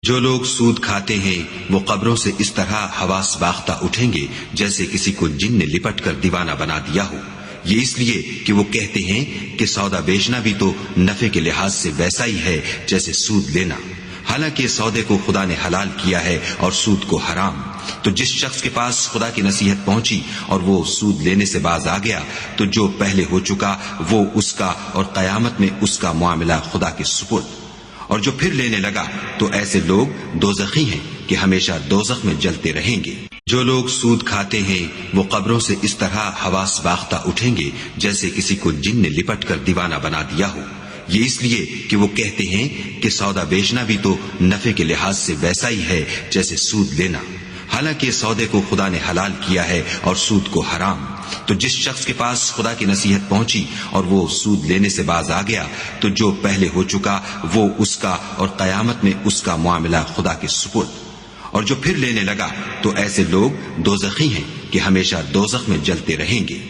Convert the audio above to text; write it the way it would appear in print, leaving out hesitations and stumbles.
جو لوگ سود کھاتے ہیں وہ قبروں سے اس طرح حواس باختہ اٹھیں گے جیسے کسی کو جن نے لپٹ کر دیوانہ بنا دیا ہو، یہ اس لیے کہ وہ کہتے ہیں کہ سودا بیچنا بھی تو نفع کے لحاظ سے ویسا ہی ہے جیسے سود لینا، حالانکہ سودے کو خدا نے حلال کیا ہے اور سود کو حرام۔ تو جس شخص کے پاس خدا کی نصیحت پہنچی اور وہ سود لینے سے باز آ گیا تو جو پہلے ہو چکا وہ اس کا، اور قیامت میں اس کا معاملہ خدا کے سپرد۔ اور جو پھر لینے لگا تو ایسے لوگ دوزخی ہیں کہ ہمیشہ دوزخ میں جلتے رہیں گے۔ جو لوگ سود کھاتے ہیں وہ قبروں سے اس طرح حواس باختہ اٹھیں گے جیسے کسی کو جن نے لپٹ کر دیوانہ بنا دیا ہو، یہ اس لیے کہ وہ کہتے ہیں کہ سودا بیچنا بھی تو نفع کے لحاظ سے ویسا ہی ہے جیسے سود لینا، حالانکہ سودے کو خدا نے حلال کیا ہے اور سود کو حرام۔ تو جس شخص کے پاس خدا کی نصیحت پہنچی اور وہ سود لینے سے باز آ گیا تو جو پہلے ہو چکا وہ اس کا، اور قیامت میں اس کا معاملہ خدا کے سپرد۔ اور جو پھر لینے لگا تو ایسے لوگ دوزخی ہیں کہ ہمیشہ دوزخ میں جلتے رہیں گے۔